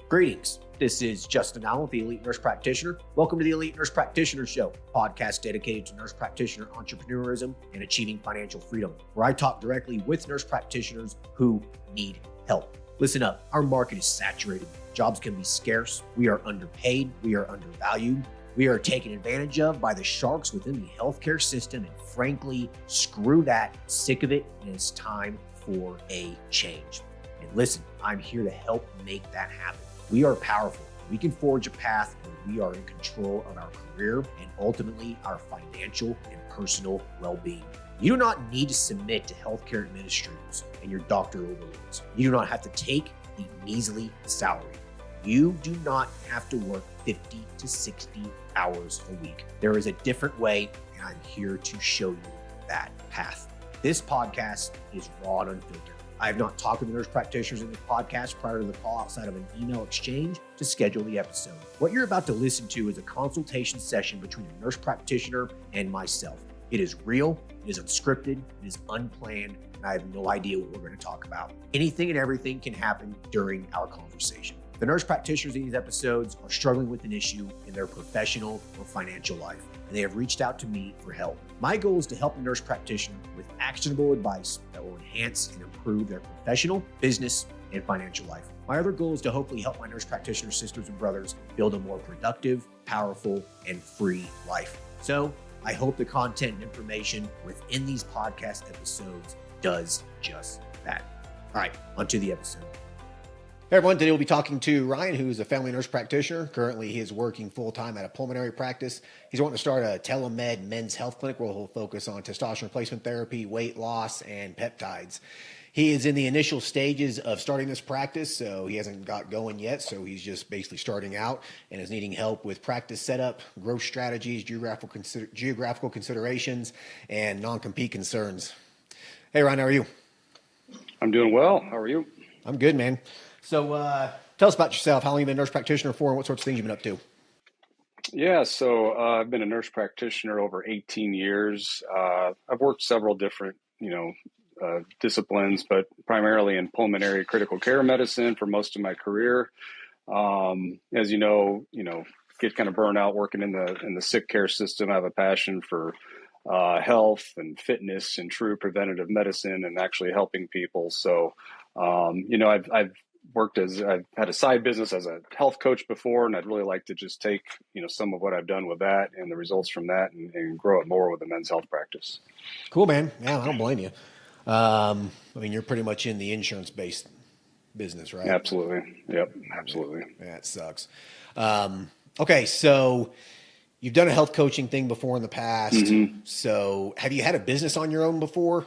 Greetings. This is Justin Allen, the Elite Nurse Practitioner. Welcome to the Elite Nurse Practitioner Show, a podcast dedicated to nurse practitioner entrepreneurism and achieving financial freedom, where I talk directly with nurse practitioners who need help. Listen up, our market is saturated. Jobs can be scarce. We are underpaid. We are undervalued. We are taken advantage of by the sharks within the healthcare system. And frankly, screw that. Sick of it. And it's time for a change. And listen, I'm here to help make that happen. We are powerful. We can forge a path where we are in control of our career and ultimately our financial and personal well-being. You do not need to submit to healthcare administrators and your doctor overlords. You do not have to take the measly salary. You do not have to work 50 to 60 hours a week. There is a different way, and I'm here to show you that path. This podcast is raw and unfiltered. I have not talked with the nurse practitioners in this podcast prior to the call outside of an email exchange to schedule the episode. What you're about to listen to is a consultation session between a nurse practitioner and myself. It is real, it is unscripted, it is unplanned, and I have no idea what we're going to talk about. Anything and everything can happen during our conversation. The nurse practitioners in these episodes are struggling with an issue in their professional or financial life, and they have reached out to me for help. My goal is to help the nurse practitioner with actionable advice that will enhance and improve their professional, business, and financial life. My other goal is to hopefully help my nurse practitioner sisters and brothers build a more productive, powerful, and free life. So I hope the content and information within these podcast episodes does just that. All right, onto the episode. Hey everyone, today we'll be talking to Ryan, who's a family nurse practitioner. Currently, he is working full-time at a pulmonary practice. He's wanting to start a Telemed men's health clinic where he'll focus on testosterone replacement therapy, weight loss, and peptides. He is in the initial stages of starting this practice, so he hasn't got going yet, so he's just basically starting out and is needing help with practice setup, growth strategies, geographical considerations, and non-compete concerns. Hey Ryan, how are you? I'm doing well. How are you? I'm good, man. So tell us about yourself. How long have you been a nurse practitioner for, and what sorts of things you've been up to? Yeah, so I've been a nurse practitioner over 18 years. I've worked several different, disciplines, but primarily in pulmonary critical care medicine for most of my career. As get kind of burned out working in the sick care system. I have a passion for health and fitness and true preventative medicine and actually helping people. So, I've had a side business as a health coach before, and I'd really like to just take, some of what I've done with that and the results from that and grow it more with a men's health practice. Cool, man. Yeah, I don't blame you. You're pretty much in the insurance-based business, right? Absolutely. Yep. Absolutely. Yeah, it sucks. Okay. So you've done a health coaching thing before in the past. Mm-hmm. So have you had a business on your own before?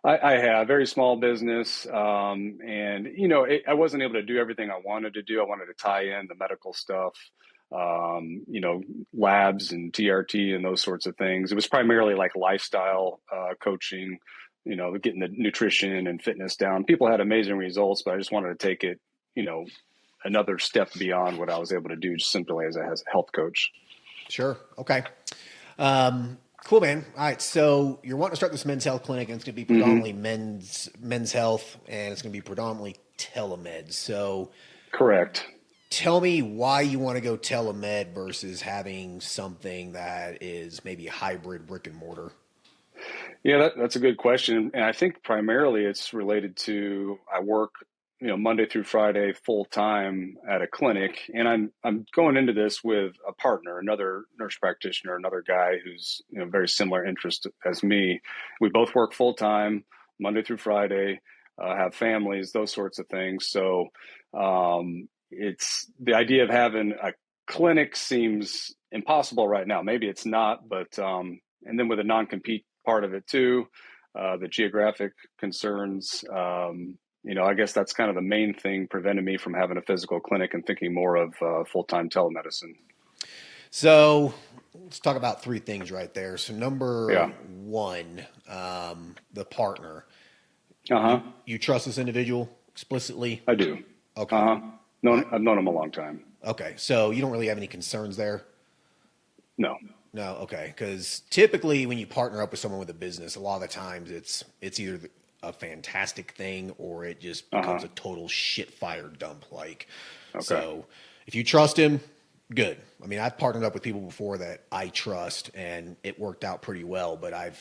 I have a very small business. I wasn't able to do everything I wanted to do. I wanted to tie in the medical stuff, labs and TRT and those sorts of things. It was primarily like lifestyle coaching, getting the nutrition and fitness down. People had amazing results, but I just wanted to take it, another step beyond what I was able to do just simply as a health coach. Sure. Okay. Cool, man. All right. So you're wanting to start this men's health clinic, and it's going to be predominantly men's health, and it's going to be predominantly telemed. So correct. Tell me why you want to go telemed versus having something that is maybe a hybrid brick and mortar. Yeah, that's a good question. And I think primarily it's related to I work, Monday through Friday full time at a clinic, and I'm going into this with a partner, another nurse practitioner, another guy who's very similar interest as me. We both work full time Monday through Friday, have families, those sorts of things. So it's the idea of having a clinic seems impossible right now. Maybe it's not, but and then with a non-compete part of it too, the geographic concerns. I guess that's kind of the main thing preventing me from having a physical clinic and thinking more of full-time telemedicine. So let's talk about three things right there. So number one, the partner. You trust this individual explicitly? I do. Okay. I've known him a long time. Okay. So you don't really have any concerns there? No. Okay. Because typically when you partner up with someone with a business, a lot of the times it's either a fantastic thing or it just becomes a total shit fire dump. So if you trust him, good. I mean, I've partnered up with people before that I trust and it worked out pretty well, but I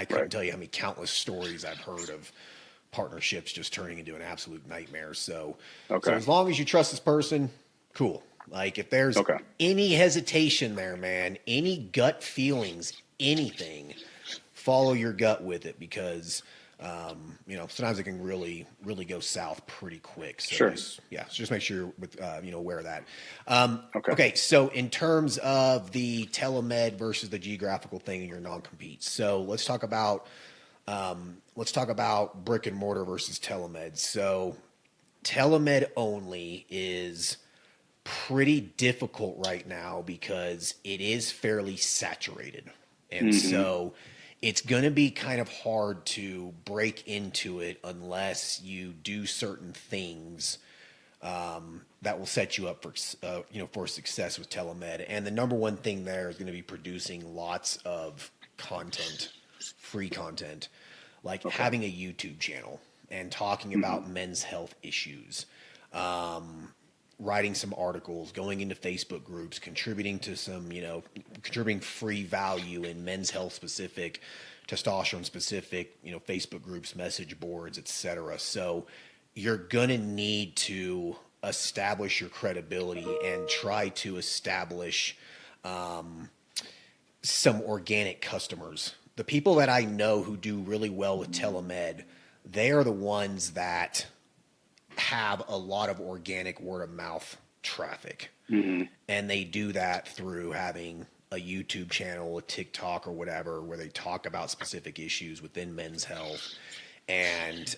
couldn't tell you how many countless stories I've heard of partnerships just turning into an absolute nightmare. So as long as you trust this person, cool. Like if there's any hesitation there, man, any gut feelings, anything, follow your gut with it because, sometimes it can really, really go south pretty quick. So just make sure you're aware of that. Okay. So in terms of the telemed versus the geographical thing in your non-compete. So let's talk about brick and mortar versus telemed. So telemed only is pretty difficult right now because it is fairly saturated. And so it's going to be kind of hard to break into it unless you do certain things that will set you up for success with telemed. And the number one thing there is going to be producing lots of content, free content, like having a YouTube channel and talking about men's health issues, writing some articles, going into Facebook groups, contributing to some, contributing free value in men's health specific, testosterone specific, Facebook groups, message boards, etc. So you're going to need to establish your credibility and try to establish some organic customers. The people that I know who do really well with telemed, they are the ones that have a lot of organic word of mouth traffic. And they do that through having a YouTube channel, a TikTok or whatever, where they talk about specific issues within men's health. And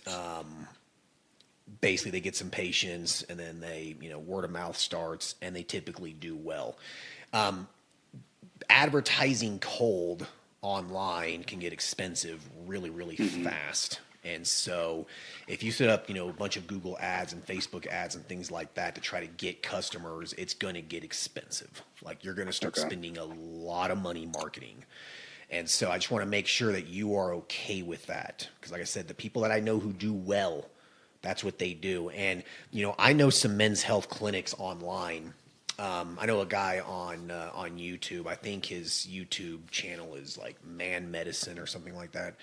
basically they get some patients and then they, word of mouth starts and they typically do well. Advertising cold online can get expensive really, really fast. And so if you set up, a bunch of Google ads and Facebook ads and things like that to try to get customers, it's going to get expensive. Like you're going to start spending a lot of money marketing. And so I just want to make sure that you are okay with that. Because like I said, the people that I know who do well, that's what they do. And, I know some men's health clinics online. I know a guy on YouTube. I think his YouTube channel is like Man Medicine or something like that.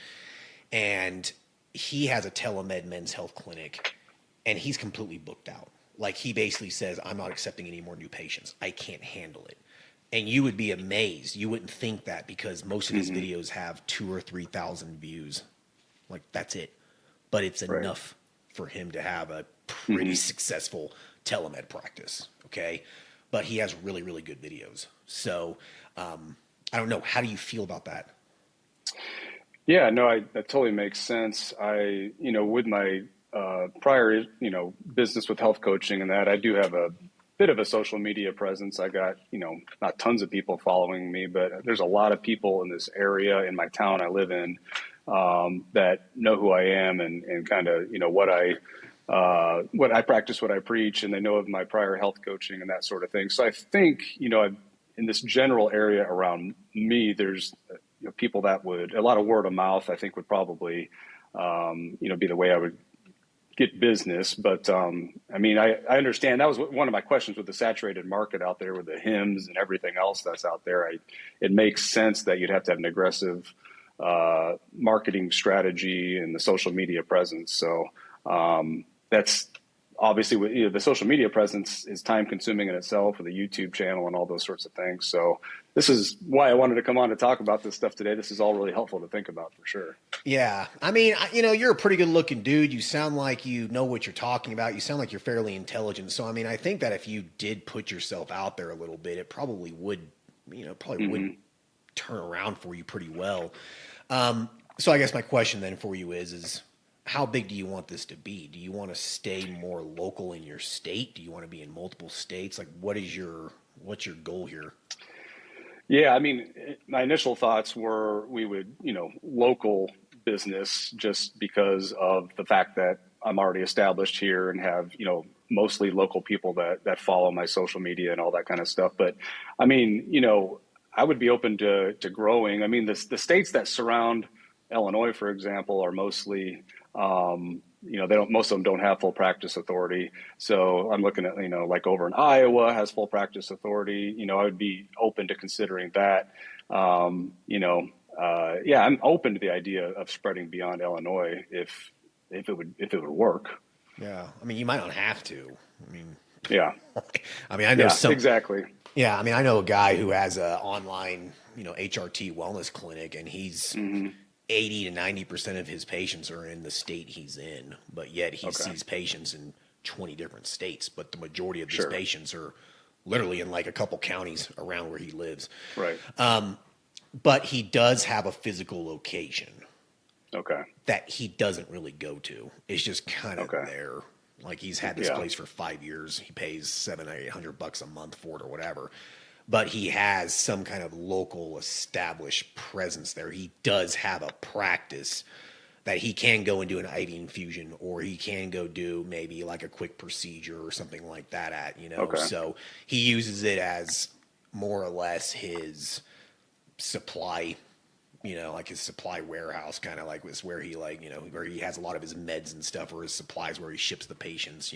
And he has a telemed men's health clinic and he's completely booked out. Like he basically says, I'm not accepting any more new patients. I can't handle it. And you would be amazed. You wouldn't think that because most of his videos have 2,000 or 3,000 views. Like that's it. But it's enough for him to have a pretty successful telemed practice. Okay. But he has really, really good videos. So I don't know. How do you feel about that? Yeah, no, that totally makes sense. With my prior, business with health coaching and that, I do have a bit of a social media presence. I got, not tons of people following me, but there's a lot of people in this area in my town I live in that know who I am and kind of, what I practice, what I preach, and they know of my prior health coaching and that sort of thing. So I think, in this general area around me, there's people that would, a lot of word of mouth, I think would probably, be the way I would get business. But, I understand that was one of my questions with the saturated market out there with the hymns and everything else that's out there. It makes sense that you'd have to have an aggressive, marketing strategy and the social media presence. So, that's obviously the social media presence is time consuming in itself with a YouTube channel and all those sorts of things. So this is why I wanted to come on to talk about this stuff today. This is all really helpful to think about for sure. Yeah. I mean, you're a pretty good looking dude. You sound like you know what you're talking about. You sound like you're fairly intelligent. So, I think that if you did put yourself out there a little bit, it probably would, would turn around for you pretty well. So I guess my question then for you is how big do you want this to be? Do you want to stay more local in your state? Do you want to be in multiple states? Like what's your goal here? Yeah, my initial thoughts were we would, local business just because of the fact that I'm already established here and have, mostly local people that follow my social media and all that kind of stuff. But I would be open to growing. The states that surround Illinois, for example, are mostly Most of them don't have full practice authority. So I'm looking at, like over in Iowa has full practice authority. I would be open to considering that. I'm open to the idea of spreading beyond Illinois if it would work. Yeah. I mean, you might not have to. I mean, Yeah. I mean, I know exactly. Yeah. I mean, I know a guy who has an online, HRT wellness clinic, and he's 80 to 90% of his patients are in the state he's in, but yet he sees patients in 20 different states. But the majority of these patients are literally in like a couple counties around where he lives. Right. But he does have a physical location. Okay. That he doesn't really go to. It's just kind of there. Like he's had this place for 5 years. He pays $700 or $800 a month for it or whatever. But he has some kind of local established presence there. He does have a practice that he can go and do an IV infusion, or he can go do maybe like a quick procedure or something like that at, So he uses it as more or less his supply, like his supply warehouse, kind of like was where he where he has a lot of his meds and stuff, or his supplies where he ships the patients,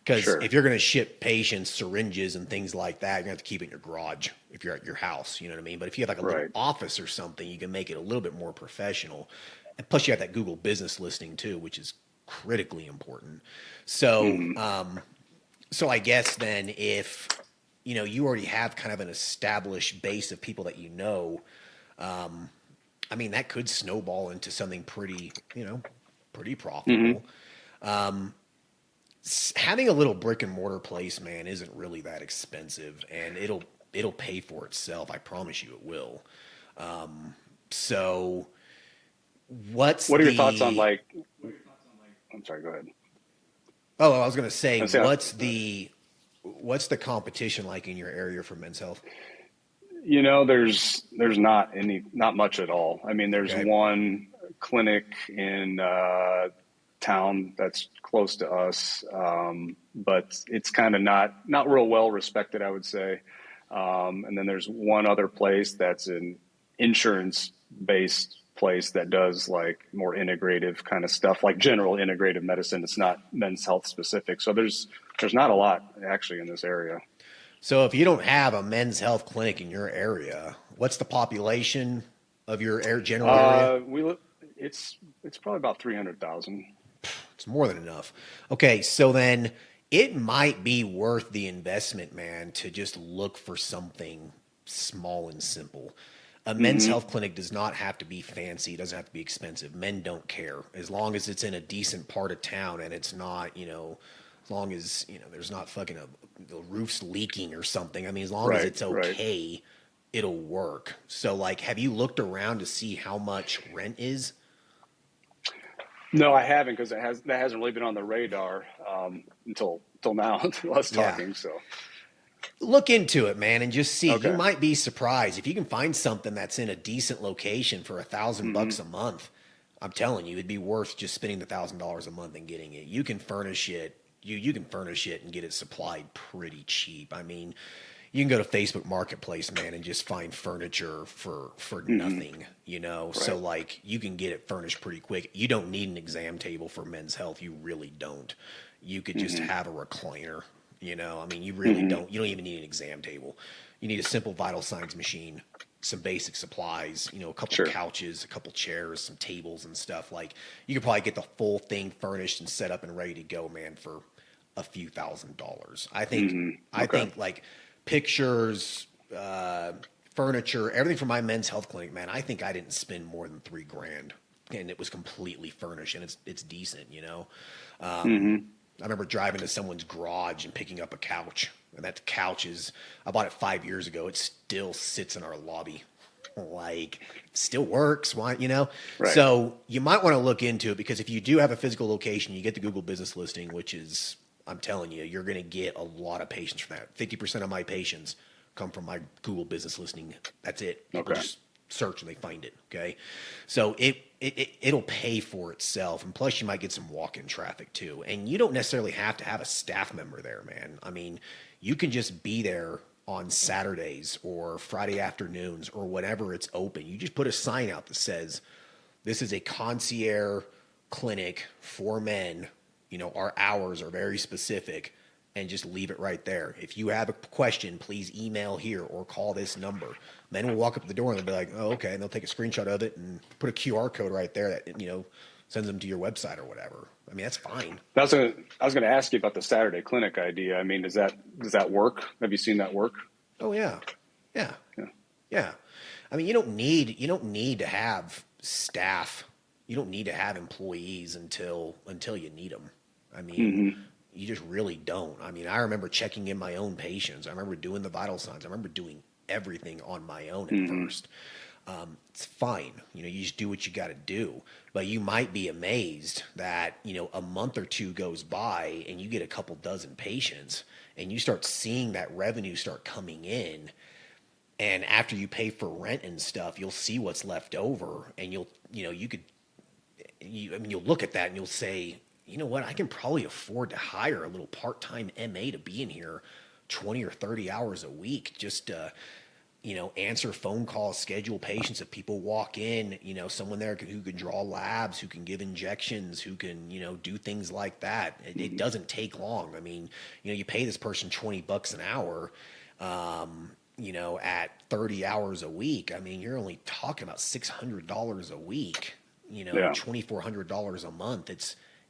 because if you're going to ship patients syringes and things like that, you're going to have to keep it in your garage if you're at your house, you know what I mean? But if you have like a little office or something, you can make it a little bit more professional. And plus you have that Google business listing too, which is critically important. So, so I guess then if, you already have kind of an established base of people that I mean, that could snowball into something pretty, pretty profitable. Having a little brick and mortar place, man, isn't really that expensive, and it'll pay for itself. I promise you it will. So what are your thoughts on like, I'm sorry, go ahead. Oh, I was going to say, what's the competition like in your area for Men's Health? There's not much at all. I mean, there's one clinic in town that's close to us, but it's kind of not real well respected, I would say. And then there's one other place that's an insurance-based place that does like more integrative kind of stuff, like general integrative medicine. It's not Men's Health specific. So there's not a lot actually in this area. So if you don't have a Men's Health clinic in your area, what's the population of your general area? It's probably about 300,000. It's more than enough. Okay, so then it might be worth the investment, man, to just look for something small and simple. A Men's Health clinic does not have to be fancy. It doesn't have to be expensive. Men don't care. As long as it's in a decent part of town and it's not, as long as, there's not fucking the roof's leaking or something. I mean, as long as it's okay, it'll work. So, like, have you looked around to see how much rent is? No, I haven't, because that hasn't really been on the radar until now, until us talking. So look into it, man, and just see. You might be surprised if you can find something that's in a decent location for $1,000 a month. I'm telling you, it'd be worth just spending the $1,000 a month and getting it. You can furnish it. You can furnish it and get it supplied pretty cheap. I mean, you can go to Facebook Marketplace, man, and just find furniture for nothing, So, like, you can get it furnished pretty quick. You don't need an exam table for Men's Health. You really don't. You could just have a recliner, I mean, you really don't. You don't even need an exam table. You need a simple vital signs machine, some basic supplies, a couple couches, a couple chairs, some tables and stuff. Like, you could probably get the full thing furnished and set up and ready to go, man, for a few $1,000s. I think like pictures, furniture, everything from my Men's Health clinic, man, I think I didn't spend more than $3,000, and it was completely furnished, and it's decent, I remember driving to someone's garage and picking up a couch, and that couch I bought it 5 years ago. It still sits in our lobby. Like, still works, why, So you might want to look into it, because if you do have a physical location, you get the Google business listing, which is, I'm telling you, you're going to get a lot of patients from that. 50% of my patients come from my Google business listing. That's it. People just search and they find it. Okay. So it'll pay for itself. And plus you might get some walk-in traffic too. And you don't necessarily have to have a staff member there, man. I mean, you can just be there on Saturdays or Friday afternoons or whenever it's open. You just put a sign out that says, this is a concierge clinic for men, our hours are very specific, and just leave it right there. If you have a question, please email here or call this number. Men will walk up to the door and they'll be like, oh, okay. And they'll take a screenshot of it and put a QR code right there that, sends them to your website or whatever. I mean, that's fine. I was going to ask you about the Saturday clinic idea. I mean, does that work? Have you seen that work? Oh yeah. Yeah. I mean, you don't need to have staff. You don't need to have employees until you need them. I mean, you just really don't. I mean, I remember checking in my own patients. I remember doing the vital signs. I remember doing everything on my own at first. It's fine. You just do what you got to do. But you might be amazed that, a month or two goes by and you get a couple dozen patients and you start seeing that revenue start coming in. And after you pay for rent and stuff, you'll see what's left over, and you'll look at that and you'll say, you know what, I can probably afford to hire a little part-time MA to be in here 20 or 30 hours a week just to, answer phone calls, schedule patients. If people walk in, someone there who can draw labs, who can give injections, who can, do things like that. It doesn't take long. I mean, you pay this person $20 an hour, at 30 hours a week. I mean, you're only talking about $600 a week, $2,400 a month.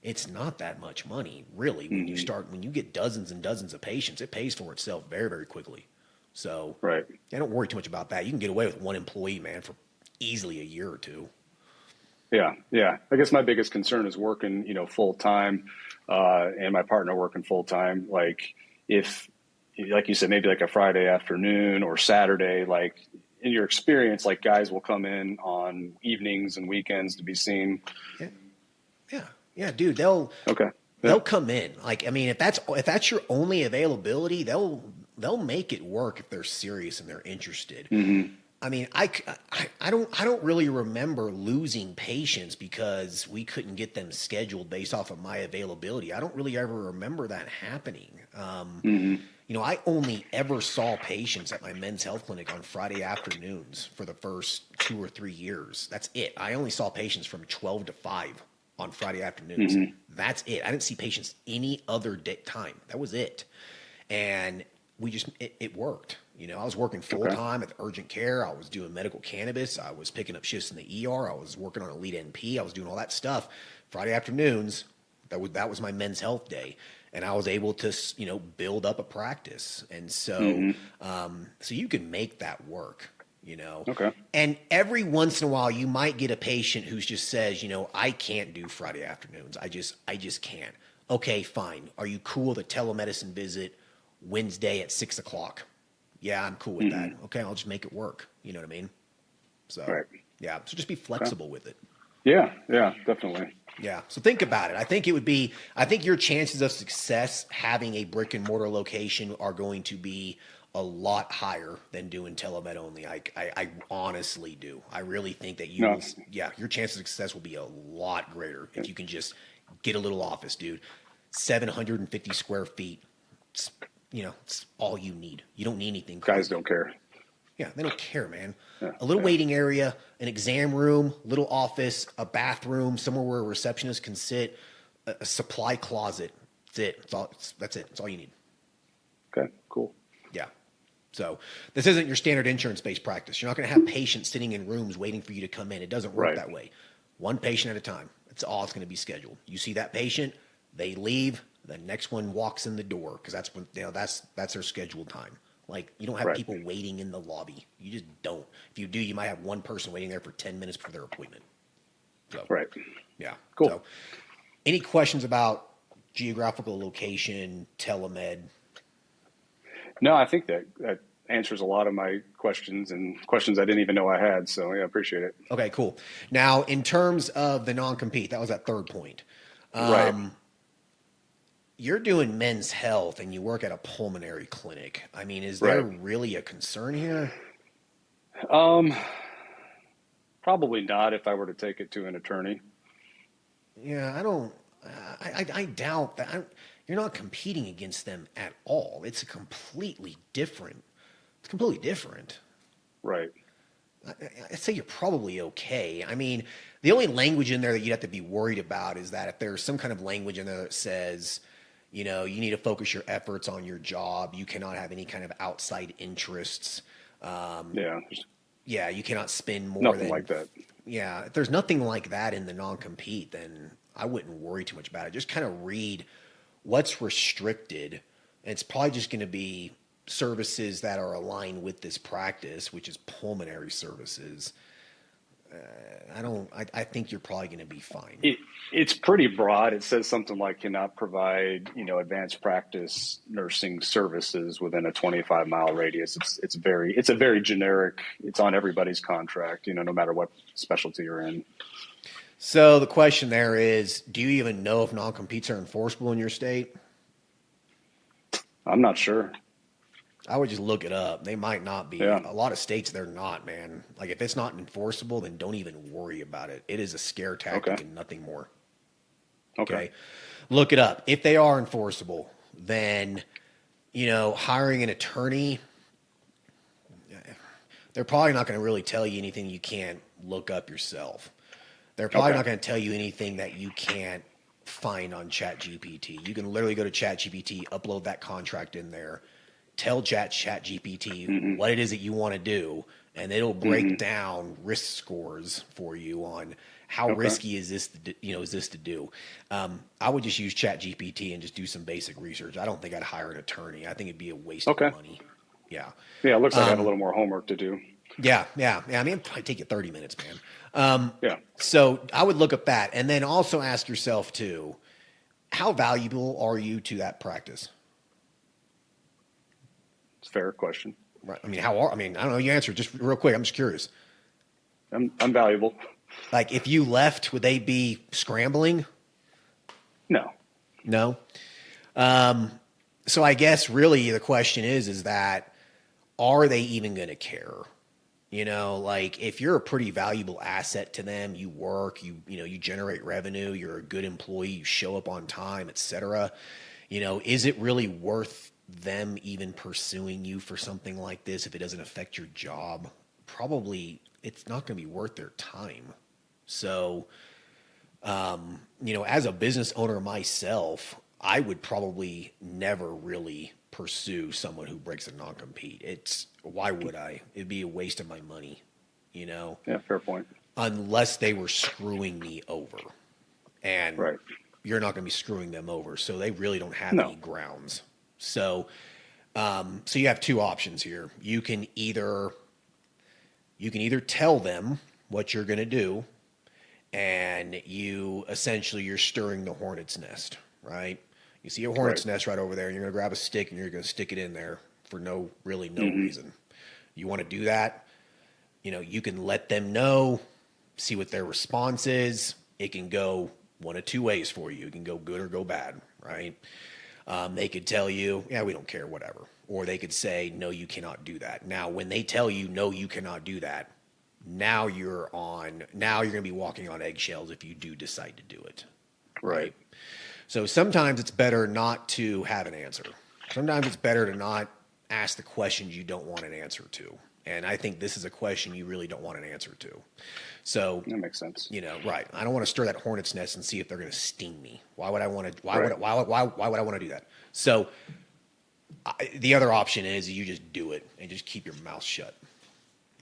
It's not that much money, really. When you get dozens and dozens of patients, it pays for itself very, very quickly. So right. Don't worry too much about that. You can get away with one employee, man, for easily a year or two. Yeah. I guess my biggest concern is working, full time, and my partner working full time. Like if, like you said, maybe like a Friday afternoon or Saturday, like in your experience, like guys will come in on evenings and weekends to be seen. Yeah, dude, they'll come in. Like, I mean, if that's your only availability, they'll make it work if they're serious and they're interested. I mean, I don't really remember losing patients because we couldn't get them scheduled based off of my availability. I don't really ever remember that happening. I only ever saw patients at my men's health clinic on Friday afternoons for the first 2 or 3 years. That's it. I only saw patients from 12 to 5 on Friday afternoons. That's it. I didn't see patients any other time. That was it. And it worked. I was working full time at the urgent care. I was doing medical cannabis. I was picking up shifts in the ER. I was working on Elite NP. I was doing all that stuff. Friday afternoons, that was my men's health day. And I was able to, build up a practice. And so, so you can make that work, Okay. And every once in a while you might get a patient who just says, I can't do Friday afternoons. I just can't. Okay, fine. Are you cool with a telemedicine visit Wednesday at 6:00? Yeah, I'm cool with that. Okay, I'll just make it work. You know what I mean? So, yeah. So just be flexible with it. Yeah, definitely. Yeah. So think about it. I think your chances of success having a brick and mortar location are going to be a lot higher than doing telemed only. I honestly do. I really think that your chances of success will be a lot greater if you can just get a little office, dude. 750 square feet. It's all you need. You don't need anything crazy. Guys don't care. Yeah, they don't care, man. A little waiting area, an exam room, little office, a bathroom, somewhere where a receptionist can sit, a supply closet. That's it. That's it. That's all you need. Okay, cool. Yeah. So this isn't your standard insurance-based practice. You're not going to have patients sitting in rooms waiting for you to come in. It doesn't work that way. One patient at a time. That's all it's going to be scheduled. You see that patient, they leave, the next one walks in the door because that's when that's their scheduled time. Like, you don't have people waiting in the lobby. You just don't. If you do, you might have one person waiting there for 10 minutes for their appointment. So, yeah. Cool. So, any questions about geographical location, telemed? No, I think that answers a lot of my questions and questions I didn't even know I had. So, yeah, I appreciate it. Okay, cool. Now, in terms of the non-compete, that was that third point. You're doing men's health and you work at a pulmonary clinic. I mean, is there really a concern here? Probably not if I were to take it to an attorney. Yeah, I doubt that. You're not competing against them at all. It's completely different. Right. I'd say you're probably okay. I mean, the only language in there that you'd have to be worried about is that if there's some kind of language in there that says, you know, you need to focus your efforts on your job. You cannot have any kind of outside interests. Yeah. Yeah, you cannot spend more Nothing than like that. Yeah, if there's nothing like that in the non-compete, then I wouldn't worry too much about it. Just kind of read what's restricted. And it's probably just going to be services that are aligned with this practice, which is pulmonary services. I think you're probably going to be fine. It's pretty broad. It says something like cannot provide, advanced practice nursing services within a 25-mile radius. It's a very generic, it's on everybody's contract, no matter what specialty you're in. So the question there is, do you even know if non-competes are enforceable in your state? I'm not sure. I would just look it up. They might not be. Yeah. A lot of states, they're not, man. Like, if it's not enforceable, then don't even worry about it. It is a scare tactic and nothing more. Okay. Look it up. If they are enforceable, then, hiring an attorney, they're probably not going to really tell you anything you can't look up yourself. They're probably not going to tell you anything that you can't find on ChatGPT. You can literally go to ChatGPT, upload that contract in there, tell ChatGPT what it is that you want to do, and it'll break down risk scores for you on how risky is this to do. I would just use ChatGPT and just do some basic research. I don't think I'd hire an attorney. I think it'd be a waste of money. Yeah. Yeah, it looks like I have a little more homework to do. Yeah. I mean, it'd probably take you 30 minutes, man. Yeah. So I would look up that, and then also ask yourself too, how valuable are you to that practice? It's a fair question. Right. I mean, I don't know. You answer just real quick. I'm just curious. I'm valuable. Like, if you left, would they be scrambling? No. No. So I guess really the question is that, are they even going to care? Like, if you're a pretty valuable asset to them, you work, you generate revenue, you're a good employee, you show up on time, et cetera. Is it really worth them even pursuing you for something like this if it doesn't affect your job? Probably it's not going to be worth their time. So, as a business owner myself, I would probably never really pursue someone who breaks a non-compete. Why would I? It'd be a waste of my money, Yeah, fair point. Unless they were screwing me over. And you're not going to be screwing them over. So they really don't have any grounds. So you have two options here. You can either tell them what you're going to do, and you're stirring the hornet's nest, right? You see a hornet's nest right over there, and you're going to grab a stick and you're going to stick it in there for no reason. You want to do that? You can let them know, see what their response is. It can go one of two ways for you. It can go good or go bad, right? They could tell you, yeah, we don't care, whatever. Or they could say, no, you cannot do that. Now, when they tell you, no, you cannot do that, now you're going to be walking on eggshells if you do decide to do it. Right. So sometimes it's better not to have an answer. Sometimes it's better to not ask the questions you don't want an answer to. And I think this is a question you really don't want an answer to. So that makes sense. Right. I don't want to stir that hornet's nest and see if they're going to sting me. Why would I want to? Why would I want to do that? So the other option is you just do it and just keep your mouth shut.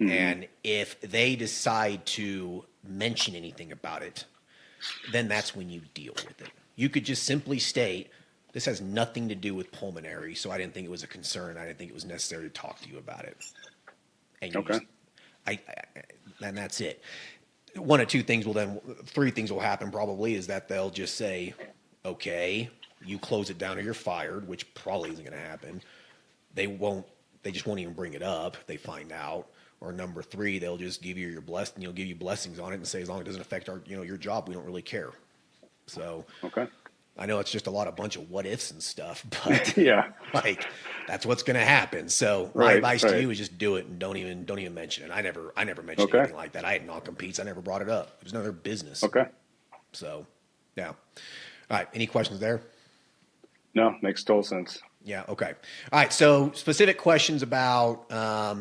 And if they decide to mention anything about it, then that's when you deal with it. You could just simply state, this has nothing to do with pulmonary, so I didn't think it was a concern. I didn't think it was necessary to talk to you about it. And and that's it. One of three things will happen probably is that they'll just say, okay, you close it down or you're fired, which probably isn't going to happen. They just won't even bring it up if they find out. Or number three, they'll just give you give you blessings on it and say, as long as it doesn't affect your job, we don't really care. So I know it's just a bunch of what ifs and stuff, but that's what's going to happen. So my advice to you is just do it and don't even mention it. I never mentioned anything like that. I had non-competes. I never brought it up. It was none of their business. So, yeah. All right. Any questions there? No, makes total sense. Yeah. Okay. All right. So specific questions about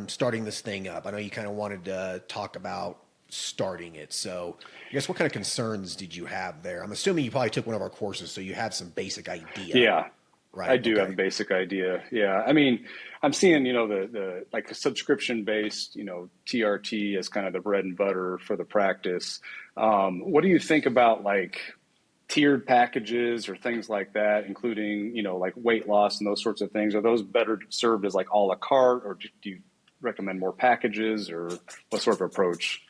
starting this thing up. I know you kind of wanted to talk about starting it. So I guess what kind of concerns did you have there? I'm assuming you probably took one of our courses, so you have some basic idea, Yeah, I right? do have a Okay. basic idea. Yeah. I mean, I'm seeing, the like a subscription based, TRT as kind of the bread and butter for the practice. What do you think about like tiered packages or things like that, including, like weight loss and those sorts of things? Are those better served as like a la carte, or do you recommend more packages, or what sort of approach?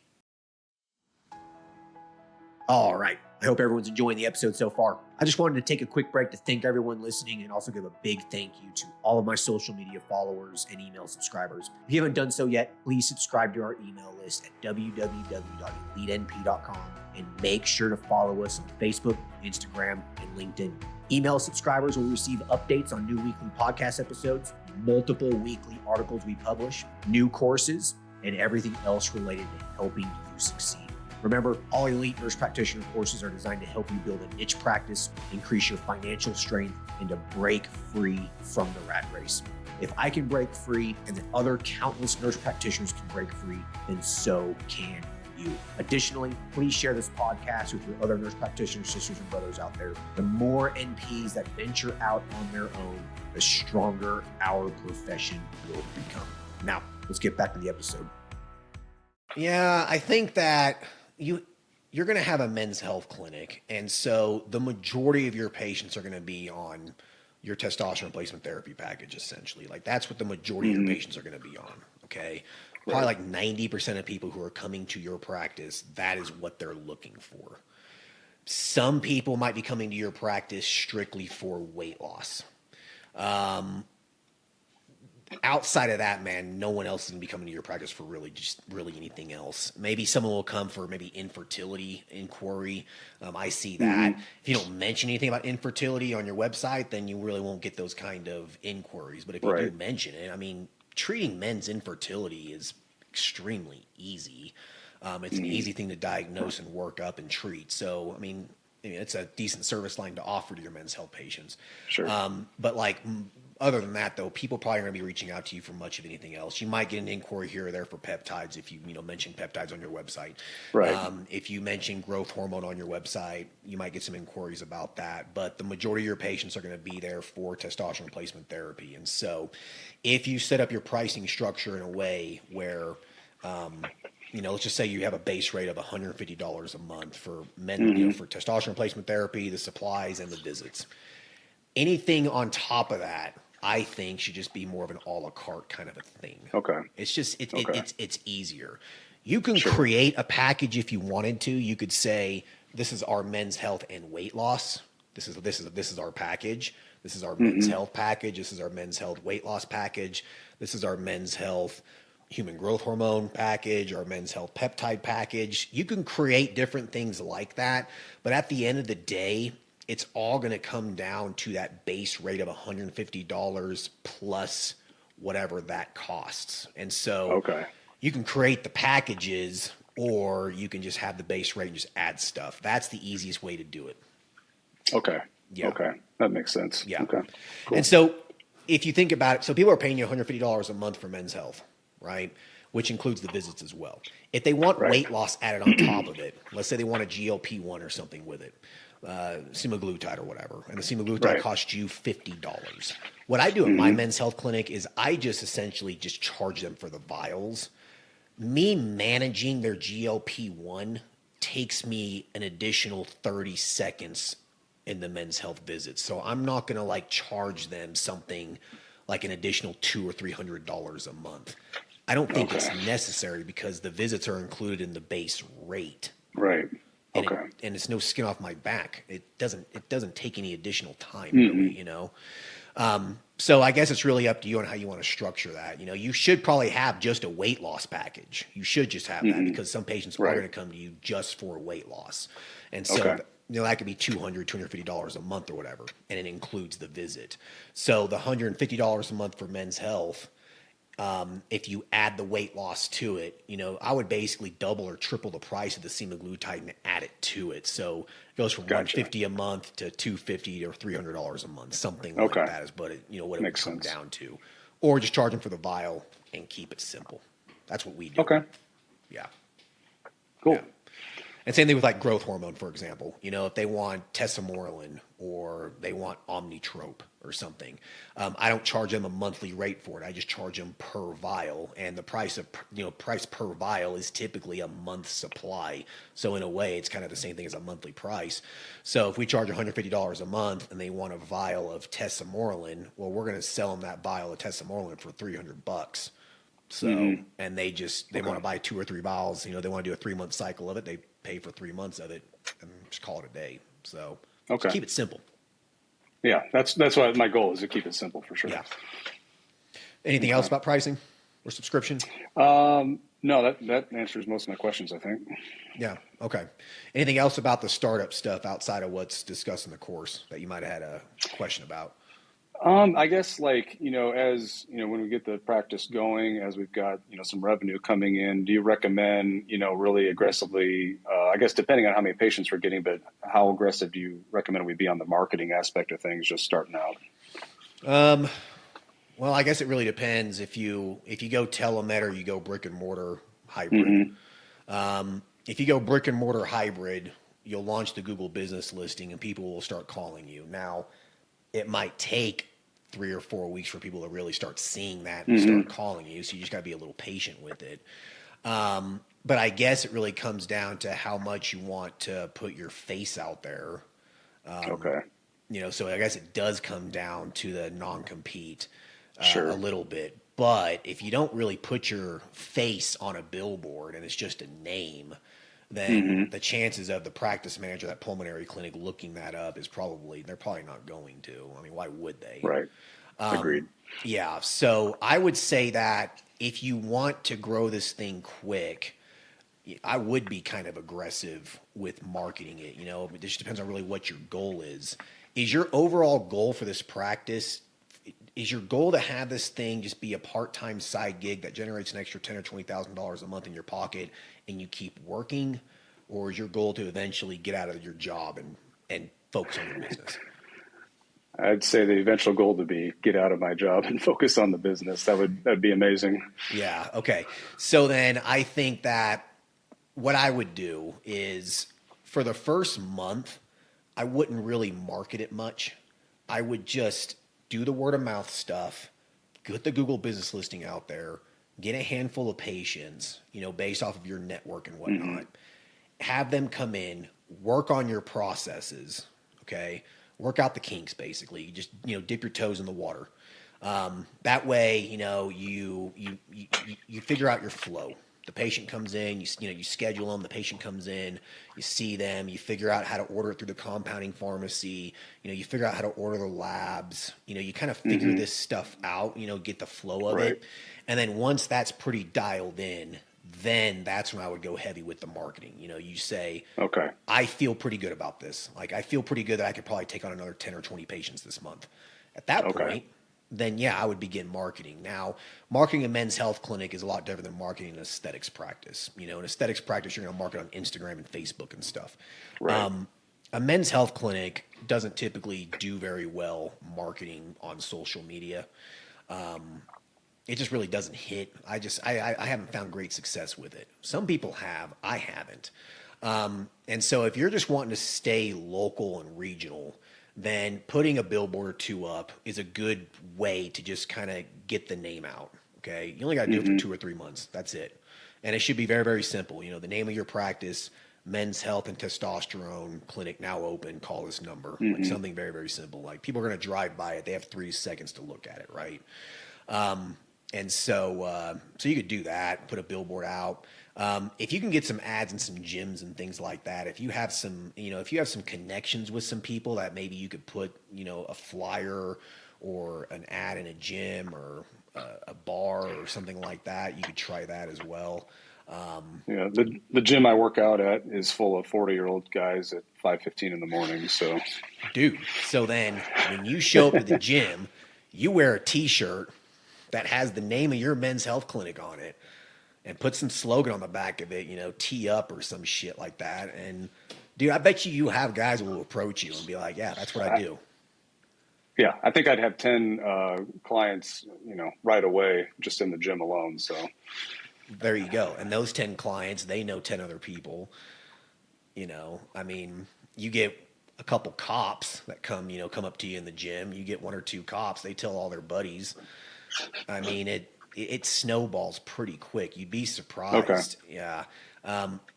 All right. I hope everyone's enjoying the episode so far. I just wanted to take a quick break to thank everyone listening and also give a big thank you to all of my social media followers and email subscribers. If you haven't done so yet, please subscribe to our email list at www.elitenp.com and make sure to follow us on Facebook, Instagram, and LinkedIn. Email subscribers will receive updates on new weekly podcast episodes, multiple weekly articles we publish, new courses, and everything else related to helping you succeed. Remember, all Elite Nurse Practitioner courses are designed to help you build a niche practice, increase your financial strength, and to break free from the rat race. If I can break free and the other countless nurse practitioners can break free, then so can you. Additionally, please share this podcast with your other nurse practitioner sisters and brothers out there. The more NPs that venture out on their own, the stronger our profession will become. Now, let's get back to the episode. Yeah, I think that you're going to have a men's health clinic, and so the majority of your patients are going to be on your testosterone replacement therapy package, essentially. Like that's what the majority of your patients are going to be on. Okay, probably like 90% of people who are coming to your practice, that is what they're looking for. Some people might be coming to your practice strictly for weight loss. Outside of that, man, no one else is going to be coming to your practice for really anything else. Maybe someone will come for maybe infertility inquiry. I see that. If you don't mention anything about infertility on your website, then you really won't get those kind of inquiries. But if you do mention it, I mean, treating men's infertility is extremely easy. It's an easy thing to diagnose and work up and treat. So, I mean, it's a decent service line to offer to your men's health patients. Sure. But like, other than that, though, people probably aren't going to be reaching out to you for much of anything else. You might get an inquiry here or there for peptides if you mention peptides on your website. Right. If you mention growth hormone on your website, you might get some inquiries about that. But the majority of your patients are going to be there for testosterone replacement therapy. And so if you set up your pricing structure in a way where, let's just say you have a base rate of $150 a month for men, for testosterone replacement therapy, the supplies, and the visits. Anything on top of that, I think, should just be more of an a la carte kind of a thing. Okay. It's just it's easier. You can create a package if you wanted to. You could say, this is our men's health and weight loss. This is our package. This is our men's health package. This is our men's health weight loss package. This is our men's health human growth hormone package, our men's health peptide package. You can create different things like that, but at the end of the day, it's all going to come down to that base rate of $150 plus whatever that costs. And so you can create the packages, or you can just have the base rate and just add stuff. That's the easiest way to do it. Okay. Yeah. Okay. That makes sense. Yeah. Okay. Cool. And so if you think about it, so people are paying you $150 a month for men's health, right? Which includes the visits as well. If they want weight loss added on top of it, let's say they want a GLP-1 or something with it, semaglutide or whatever, and the semaglutide costs you $50. What I do at my men's health clinic is I just essentially just charge them for the vials. Me managing their GLP-1 takes me an additional 30 seconds in the men's health visits. So I'm not going to like charge them something like an additional $200 or $300 a month. I don't think it's necessary because the visits are included in the base rate. Right. And and it's no skin off my back. It doesn't take any additional time, really, So I guess it's really up to you on how you want to structure that. You should probably have just a weight loss package. You should just have that because some patients are going to come to you just for weight loss. And so that could be $200, $250 a month or whatever, and it includes the visit. So the $150 a month for men's health, If you add the weight loss to it, I would basically double or triple the price of the semaglutide and add it to it. So it goes from $150 a month to $250 or $300 a month, something like that is what it would come down to. Or just charge them for the vial and keep it simple. That's what we do. Okay. Yeah. Cool. Yeah. And same thing with like growth hormone, for example. If they want tesamorelin or they want omnitrope or something, I don't charge them a monthly rate for it. I just charge them per vial, and the price per vial is typically a month's supply. So in a way, it's kind of the same thing as a monthly price. So if we charge $150 a month and they want a vial of tesamorelin, well, we're going to sell them that vial of tesamorelin for $300. So, and they want to buy 2 or 3 vials. They want to do a 3-month cycle of it. They pay for 3 months of it and just call it a day. So, just keep it simple. Yeah, that's what my goal is, to keep it simple for sure. Yeah. Anything else about pricing or subscription? No, that answers most of my questions, I think. Yeah. Okay. Anything else about the startup stuff outside of what's discussed in the course that you might have had a question about? I guess as when we get the practice going, as we've got, some revenue coming in, do you recommend, really aggressively, I guess depending on how many patients we're getting, but how aggressive do you recommend we be on the marketing aspect of things just starting out? Well, I guess it really depends if you go telemed or you go brick and mortar hybrid. If you go brick and mortar hybrid, you'll launch the Google business listing and people will start calling you. Now, it might take 3 or 4 weeks for people to really start seeing that and start calling you. So you just got to be a little patient with it. But I guess it really comes down to how much you want to put your face out there. So I guess it does come down to the non-compete a little bit. But if you don't really put your face on a billboard and it's just a name, then the chances of the practice manager of that pulmonary clinic looking that up they're probably not going to. I mean, why would they? Right. Agreed. Yeah. So I would say that if you want to grow this thing quick, I would be kind of aggressive with marketing it. It just depends on really what your goal is. Is your overall goal for this practice, is your goal to have this thing just be a part-time side gig that generates an extra $10,000 or $20,000 a month in your pocket and you keep working? Or is your goal to eventually get out of your job and focus on your business? I'd say the eventual goal to be get out of my job and focus on the business. That'd be amazing. Yeah. Okay. So then I think that what I would do is for the first month, I wouldn't really market it much. I would just do the word of mouth stuff, get the Google business listing out there, get a handful of patients, based off of your network and whatnot, have them come in, work on your processes. Okay. Work out the kinks, basically. You just, dip your toes in the water. That way, you figure out your flow. The patient comes in, you schedule them. The patient comes in, you see them, you figure out how to order it through the compounding pharmacy. You figure out how to order the labs. You kind of figure this stuff out. Get the flow of it, and then once that's pretty dialed in, then that's when I would go heavy with the marketing. You say, okay, I feel pretty good about this. Like, I feel pretty good that I could probably take on another 10 or 20 patients this month. At that point, then I would begin marketing. Now, marketing a men's health clinic is a lot different than marketing an aesthetics practice. In aesthetics practice, you're going to market on Instagram and Facebook and stuff. Right. A men's health clinic doesn't typically do very well marketing on social media. It just really doesn't hit. I haven't found great success with it. Some people have, I haven't. And so if you're just wanting to stay local and regional, then putting a billboard or 2 up is a good way to just kind of get the name out. Okay. You only got to do it for 2 or 3 months. That's it. And it should be very, very simple. The name of your practice, Men's Health and Testosterone Clinic now open, call this number. Like something very, very simple. Like, people are going to drive by it. They have 3 seconds to look at it. Right. And so you could do that, put a billboard out. If you can get some ads in some gyms and things like that, if you have some connections with some people that maybe you could put, a flyer or an ad in a gym or a bar or something like that, you could try that as well. The gym I work out at is full of 40-year-old guys at 5:15 in the morning. So, dude, so then when you show up to the gym, you wear a T-shirt that has the name of your men's health clinic on it and put some slogan on the back of it, tee up or some shit like that. And dude, I bet you have guys who will approach you and be like, yeah, that's what I do. Yeah, I think I'd have 10 clients, right away just in the gym alone. So there you go. And those 10 clients, they know 10 other people. I mean, you get a couple cops that come up to you in the gym. You get one or two cops, they tell all their buddies. I mean, it snowballs pretty quick. You'd be surprised. Okay. Yeah.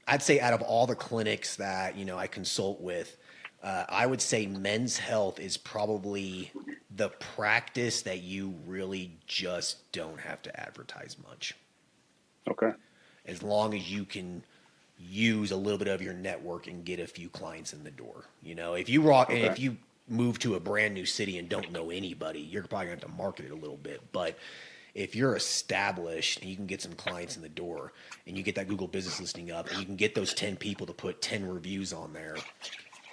I'd say out of all the clinics that, I consult with, I would say men's health is probably the practice that you really just don't have to advertise much. Okay. As long as you can use a little bit of your network and get a few clients in the door. If you move to a brand new city and don't know anybody, you're probably going to have to market it a little bit. But if you're established and you can get some clients in the door and you get that Google business listing up and you can get those 10 people to put 10 reviews on there,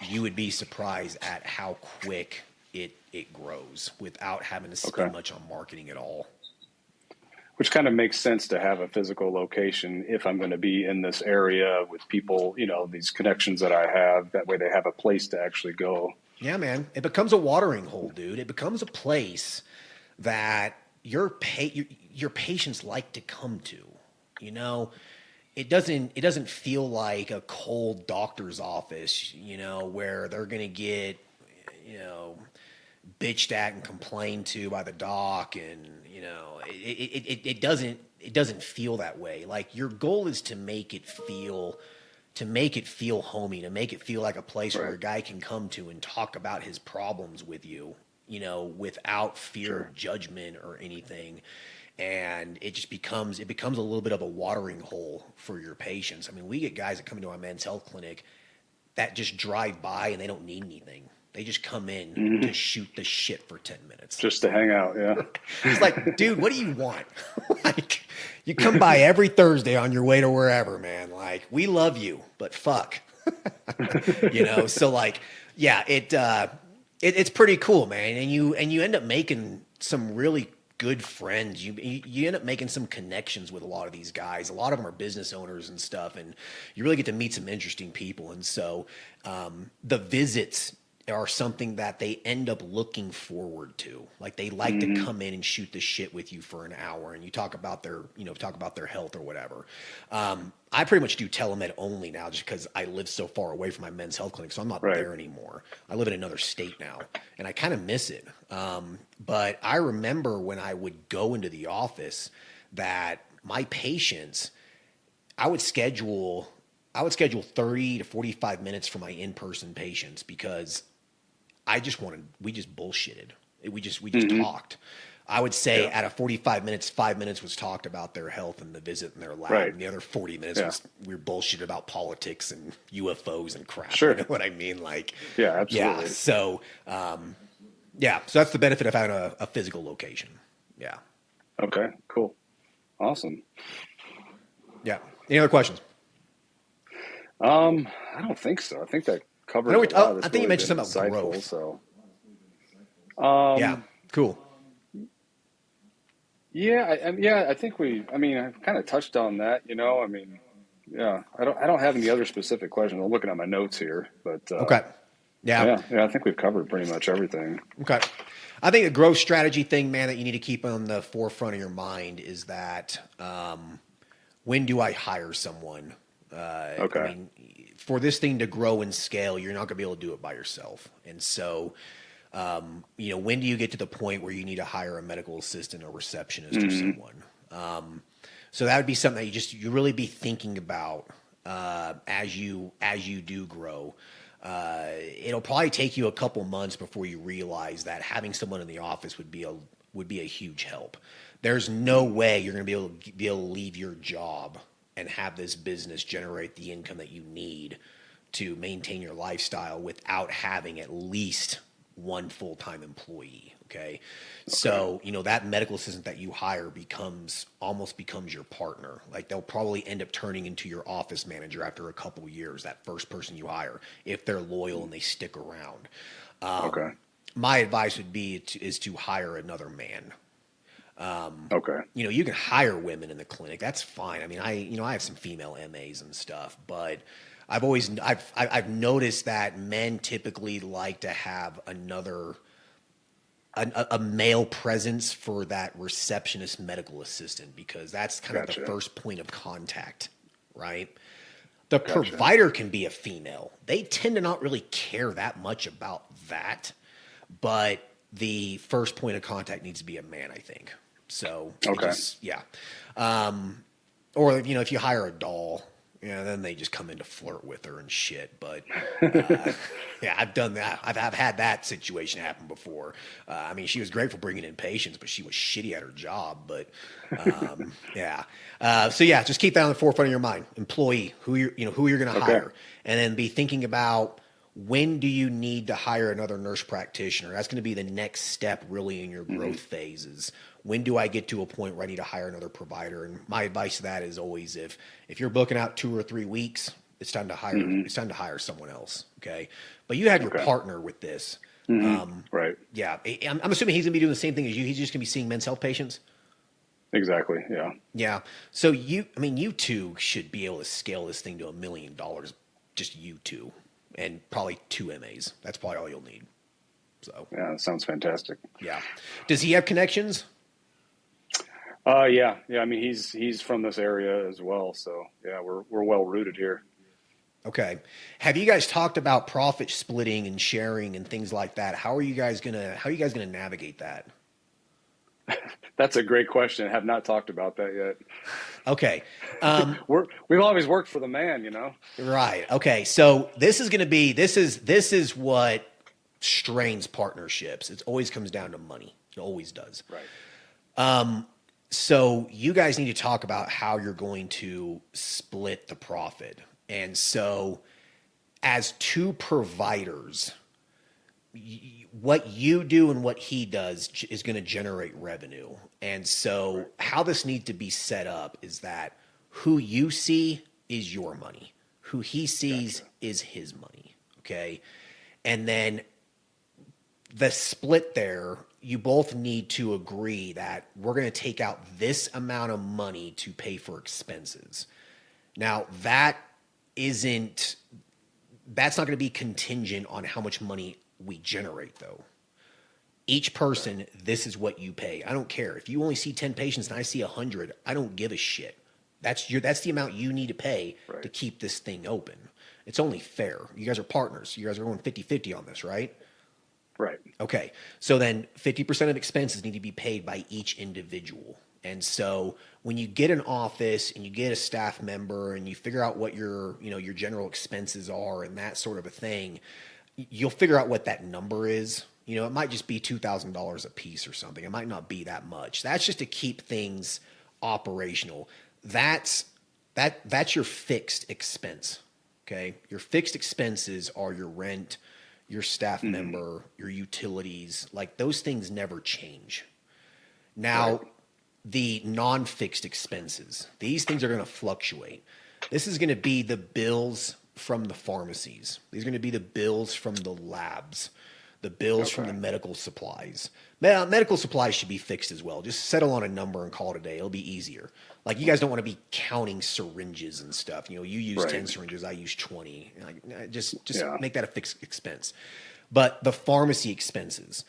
you would be surprised at how quick it grows without having to spend much on marketing at all. Which kind of makes sense to have a physical location if I'm going to be in this area with people, these connections that I have. That way they have a place to actually go. Yeah, man. It becomes a watering hole, dude. It becomes a place that your patients like to come to. It doesn't feel like a cold doctor's office, where they're going to get, bitched at and complained to by the doc, and it doesn't feel that way. Like, your goal is to make it feel homey, to make it feel like a place where a guy can come to and talk about his problems with you, without fear of judgment or anything. And it just becomes a little bit of a watering hole for your patients. I mean, we get guys that come into our men's health clinic that just drive by and they don't need anything. They just come in to shoot the shit for 10 minutes. Just to hang out, yeah. It's like, dude, what do you want? Like, you come by every Thursday on your way to wherever, man. Like, we love you, but fuck. So like, yeah, it's pretty cool, man. And you end up making some really good friends. You end up making some connections with a lot of these guys. A lot of them are business owners and stuff, and you really get to meet some interesting people. And so the visits are something that they end up looking forward to. Like, they like to come in and shoot the shit with you for an hour, and you talk about their health or whatever. I pretty much do telemed only now, just because I live so far away from my men's health clinic, so I'm not there anymore. I live in another state now, and I kind of miss it. But I remember when I would go into the office that my patients, I would schedule 30 to 45 minutes for my in-person patients, because we just bullshitted. We just talked. I would say out of 45 minutes, 5 minutes was talked about their health and the visit in their lab. Right. And the other 40 minutes was we were bullshit about politics and UFOs and crap. Sure. You know what I mean? Like, yeah, absolutely. Yeah. So, so that's the benefit of having a physical location. Yeah. Okay, cool. Awesome. Yeah. Any other questions? I don't think so. I think that covers. I think you mentioned something about growth. So, yeah, cool. Yeah, I think I've kind of touched on that. I don't have any other specific questions. I'm looking at my notes here, but okay. Yeah, I think we've covered pretty much everything. Okay. I think the growth strategy thing, man, that you need to keep on the forefront of your mind is that when do I hire someone? Okay. I mean, for this thing to grow and scale, you're not going to be able to do it by yourself. And so, when do you get to the point where you need to hire a medical assistant or receptionist or someone? So that would be something that you really be thinking about as you do grow. It'll probably take you a couple months before you realize that having someone in the office would be a huge help. There's no way you're going to be able to leave your job and have this business generate the income that you need to maintain your lifestyle without having at least one full-time employee. Okay. So, that medical assistant that you hire almost becomes your partner. Like, they'll probably end up turning into your office manager after a couple years, that first person you hire, if they're loyal and they stick around. My advice would be is to hire another man. Okay. You can hire women in the clinic. That's fine. I mean, I have some female MAs and stuff, but I've noticed that men typically like to have a male presence for that receptionist medical assistant, because that's kind of the first point of contact, right? The provider can be a female. They tend to not really care that much about that, but the first point of contact needs to be a man, I think. So, yeah. Or, if you hire a doll, then they just come in to flirt with her and shit. But, yeah, I've done that. I've had that situation happen before. I mean, she was great for bringing in patients, but she was shitty at her job. But, yeah. So, yeah, just keep that on the forefront of your mind. Employee, who you're going to hire. And then be thinking about, when do you need to hire another nurse practitioner? That's going to be the next step really in your growth phases. When do I get to a point where I need to hire another provider? And my advice to that is always, if you're booking out 2 or 3 weeks, it's time to hire. It's time to hire someone else. Okay. But you have your partner with this. Right. Yeah. I'm assuming he's going to be doing the same thing as you. He's just going to be seeing men's health patients. Exactly. Yeah. Yeah. So you two should be able to scale this thing to $1 million. Just you two. And probably 2 MAs. That's probably all you'll need. So yeah, that sounds fantastic. Yeah. Does he have connections? Yeah. I mean, he's from this area as well. So yeah, we're well rooted here. Okay. Have you guys talked about profit splitting and sharing and things like that? How are you guys gonna navigate that? That's a great question. I have not talked about that yet. Okay. We've always worked for the man, Right. Okay. So this is what strains partnerships. It always comes down to money. It always does. Right. So you guys need to talk about how you're going to split the profit. And so as 2 providers, what you do and what he does is going to generate revenue. And so how this needs to be set up is that who you see is your money. Who he sees is his money. Okay. And then the split there, you both need to agree that we're going to take out this amount of money to pay for expenses. Now that's not going to be contingent on how much money we generate, though. Each person, this is what you pay. I don't care. If you only see 10 patients and I see 100, I don't give a shit. That's the amount you need to pay to keep this thing open. It's only fair. You guys are partners. You guys are going 50-50 on this, right? Right. Okay. So then 50% of expenses need to be paid by each individual. And so when you get an office and you get a staff member and you figure out what your general expenses are and that sort of a thing, you'll figure out what that number is. It might just be $2,000 a piece or something. It might not be that much. That's just to keep things operational. That's your fixed expense. Okay. Your fixed expenses are your rent, your staff member, your utilities. Like those things never change. Now, the non-fixed expenses, these things are going to fluctuate. This is going to be the bills from the pharmacies. These are going to be the bills from the labs, the bills from the medical supplies. Medical supplies should be fixed as well. Just settle on a number and call it a day. It'll be easier. Like you guys don't want to be counting syringes and stuff. You use 10 syringes, I use 20. Just make that a fixed expense. But the pharmacy expenses,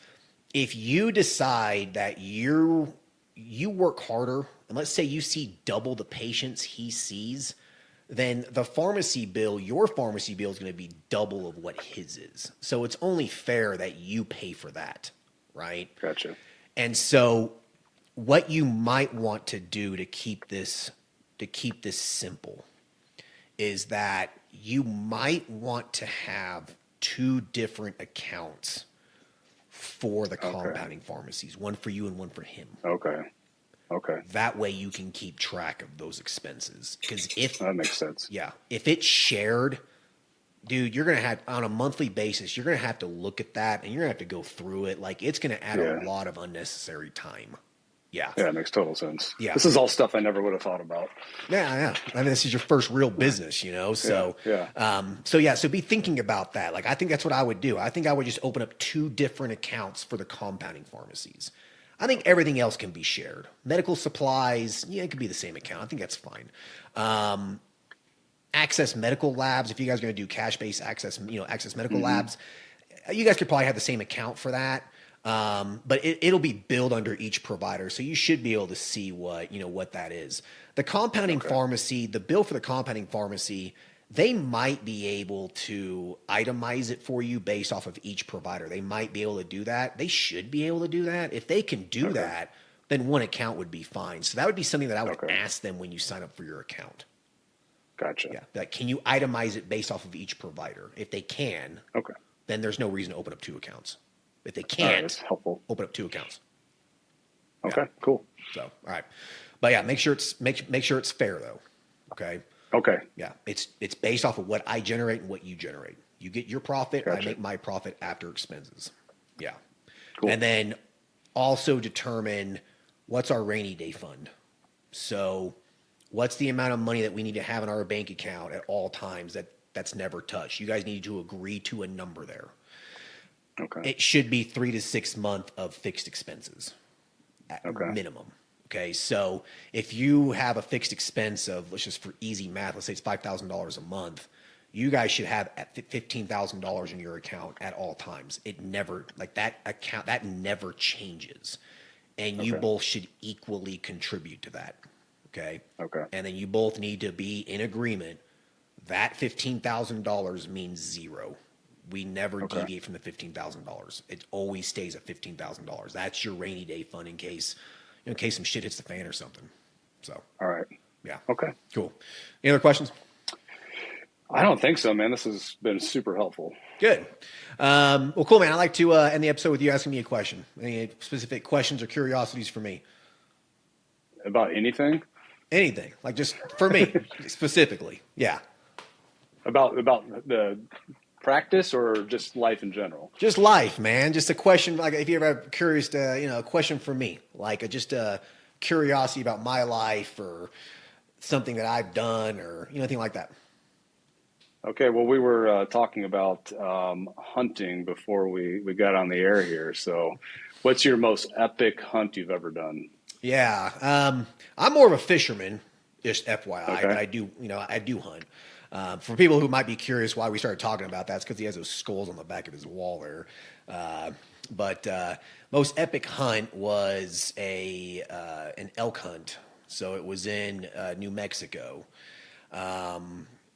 if you decide that you work harder, and let's say you see double the patients he sees, then your pharmacy bill is going to be double of what his is. So it's only fair that you pay for that, right? Gotcha. And so what you might want to do to keep this simple is that you might want to have 2 different accounts for the compounding pharmacies, one for you and one for him. Okay. That way you can keep track of those expenses. Because that makes sense. Yeah. If it's shared, dude, you're going to have, on a monthly basis, you're going to have to look at that and you're going to have to go through it. Like it's going to add a lot of unnecessary time. Yeah. Yeah, it makes total sense. Yeah. This is all stuff I never would have thought about. Yeah. I mean, this is your first real business, So, so be thinking about that. Like, I think that's what I would do. I think I would just open up 2 different accounts for the compounding pharmacies. I think everything else can be shared. Medical supplies, yeah, it could be the same account. I think that's fine. Access medical labs, if you guys are going to do cash-based access, access medical labs, you guys could probably have the same account for that. But it'll be billed under each provider. So you should be able to see what that is. The compounding pharmacy, the bill for the compounding pharmacy, they might be able to itemize it for you based off of each provider. They might be able to do that. They should be able to do that. If they can do that, then one account would be fine. So that would be something that I would ask them when you sign up for your account. Gotcha. Yeah. Like, can you itemize it based off of each provider? If they can, then there's no reason to open up 2 accounts. If they can't, that's helpful. Open up 2 accounts. Okay, cool. So, all right. But yeah, make sure it's fair though. Okay. Okay. Yeah. It's based off of what I generate and what you generate. You get your profit, I make my profit after expenses. Yeah. Cool. And then also determine what's our rainy day fund. So what's the amount of money that we need to have in our bank account at all times that's never touched? You guys need to agree to a number there. Okay. It should be 3 to 6 months of fixed expenses at minimum. Okay. So if you have a fixed expense of, let's just for easy math, let's say it's $5,000 a month, you guys should have at $15,000 in your account at all times. It never, like that account, that never changes. And you both should equally contribute to that. Okay. Okay. And then you both need to be in agreement that $15,000 means 0. We never deviate from the $15,000. It always stays at $15,000. That's your rainy day fund in case some shit hits the fan or something. So, all right. Yeah. Okay. Cool. Any other questions? I don't think so, man. This has been super helpful. Good. Well, cool, man. I'd like to end the episode with you asking me a question. Any specific questions or curiosities for me? About anything? Anything. Like just for me specifically. Yeah. About the practice or just life in general? Just life, man. Just a question. Like if you're ever curious to, a question for me, like just a curiosity about my life or something that I've done or anything like that. Okay. Well, we were talking about hunting before we got on the air here. So what's your most epic hunt you've ever done? Yeah. I'm more of a fisherman, just FYI, but I do hunt. For people who might be curious why we started talking about that, it's because he has those skulls on the back of his wall there. But most epic hunt was an elk hunt. So it was in New Mexico.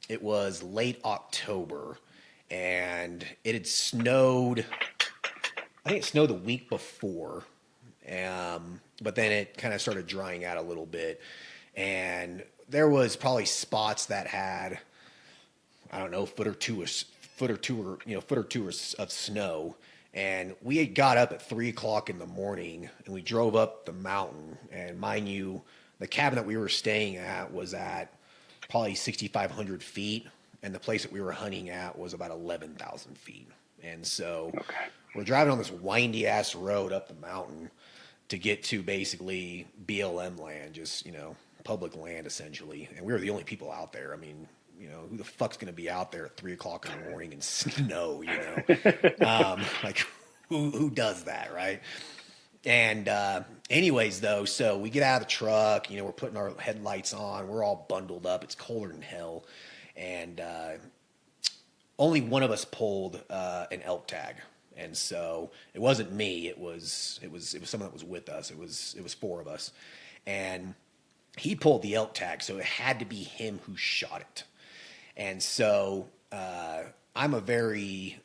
It was late October, and it had snowed. I think it snowed the week before, but then it kind of started drying out a little bit, and there was probably spots that had, I don't know, foot or two of snow. And we had got up at 3:00 in the morning and we drove up the mountain. And mind you, the cabin that we were staying at was at probably 6,500 feet. And the place that we were hunting at was about 11,000 feet. And so we're driving on this windy ass road up the mountain to get to basically BLM land, just, public land essentially. And we were the only people out there. I mean, who the fuck's going to be out there at 3:00 in the morning in snow, like who does that? Right. And, anyways though, so we get out of the truck, we're putting our headlights on, we're all bundled up. It's colder than hell. And, only one of us pulled, an elk tag. And so it wasn't me. It was someone that was with us. It was 4 of us, and he pulled the elk tag. So it had to be him who shot it. And so, I'm a very,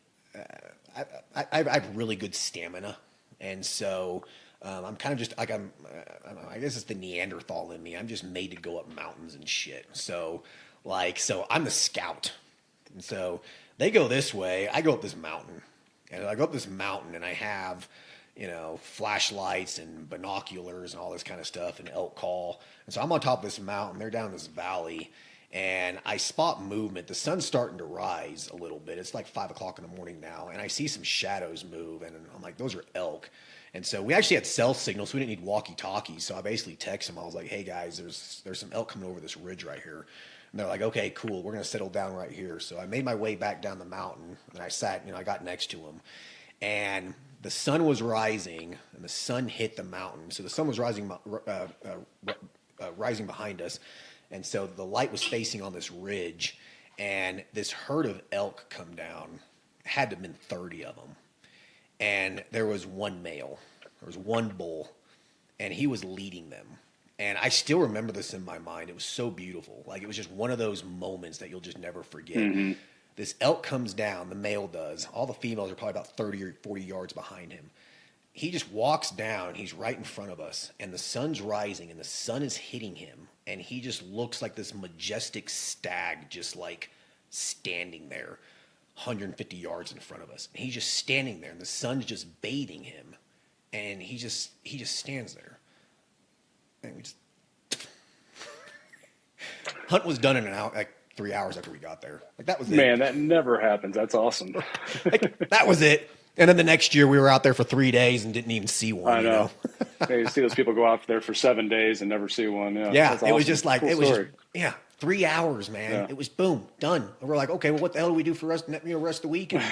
I have really good stamina. And so, I'm kind of just like, I don't know, I guess it's the Neanderthal in me. I'm just made to go up mountains and shit. So I'm the scout. And so they go this way, I go up this mountain. And I go up this mountain and I have, flashlights and binoculars and all this kind of stuff and elk call. And so I'm on top of this mountain. They're down this valley and I spot movement. The sun's starting to rise a little bit. It's like 5:00 in the morning now. And I see some shadows move and I'm like, those are elk. And so we actually had cell signals. So we didn't need walkie-talkies. So I basically text them. I was like, hey guys, there's some elk coming over this ridge right here. And they're like, okay, cool. We're going to settle down right here. So I made my way back down the mountain and I sat, I got next to them. And the sun was rising and the sun hit the mountain. So the sun was rising behind us. And so the light was facing on this ridge, and this herd of elk come down. Had to have been 30 of them. And there was one male, there was one bull, and he was leading them. And I still remember this in my mind. It was so beautiful. Like, it was just one of those moments that you'll just never forget. Mm-hmm. This elk comes down, the male does. All the females are probably about 30 or 40 yards behind him. He just walks down. He's right in front of us, and the sun's rising, and the sun is hitting him. And he just looks like this majestic stag, just like standing there 150 yards in front of us. And he's just standing there, and the sun's just bathing him. And he just stands there. And we just hunt was done in an hour, like 3 hours after we got there. Like, that was it. Man, that never happens. That's awesome. Like, that was it. And then the next year we were out there for 3 days and didn't even see one. I know. You see those people go out there for 7 days and never see one. Yeah, awesome. It was just like, cool, it was story. 3 hours, man. Yeah. It was boom, done. And we're like, okay, well, what the hell do we do for rest of the week? And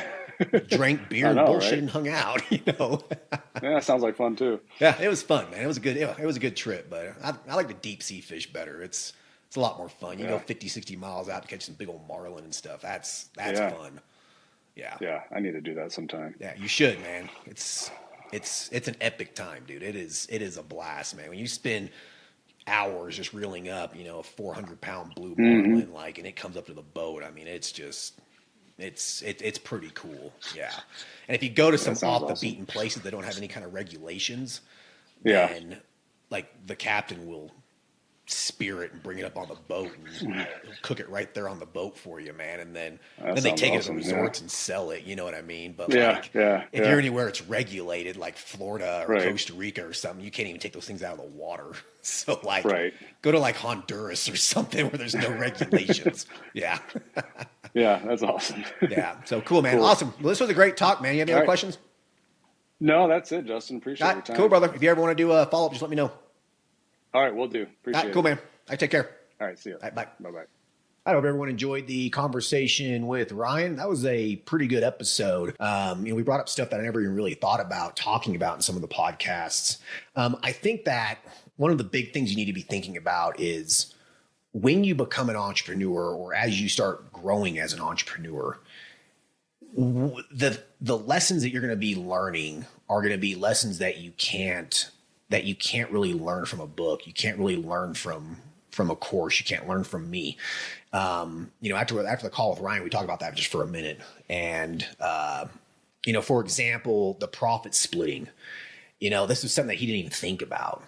drank beer and bullshit, right? And hung out, Yeah, that sounds like fun too. Yeah, it was fun, man. It was a good trip, but I like the deep sea fish better. It's a lot more fun. You go 50, 60 miles out to catch some big old marlin and stuff. That's fun. Yeah, I need to do that sometime. Yeah, you should, man. It's an epic time, dude. It is a blast, man. When you spend hours just reeling up, a 400-pound blue marlin, and it comes up to the boat. I mean, it's just. It's pretty cool, yeah. And if you go to some off the beaten places that don't have any kind of regulations, then like the captain will spear it and bring it up on the boat and he'll cook it right there on the boat for you, man. And then they take it to the resorts and sell it. You know what I mean? But if you're anywhere it's regulated, like Florida or Costa Rica or something, you can't even take those things out of the water. So go to like Honduras or something where there's no regulations. Yeah. Yeah, that's awesome. Yeah, so cool, man. Cool. Awesome. Well, this was a great talk, man. You have any other questions? No, that's it, Justin. Appreciate your time. Cool, brother. If you ever want to do a follow-up, just let me know. All right, we'll do. Appreciate it. Cool, man. Take care. All right, see you. All right, bye. Bye-bye. I hope everyone enjoyed the conversation with Ryan. That was a pretty good episode. We brought up stuff that I never even really thought about talking about in some of the podcasts. I think that one of the big things you need to be thinking about is when you become an entrepreneur or as you start growing as an entrepreneur, the lessons that you're going to be learning are going to be lessons that you can't really learn from a book. You can't really learn from a course. You can't learn from me. After the call with Ryan, we talked about that just for a minute. And, for example, the profit splitting, this is something that he didn't even think about.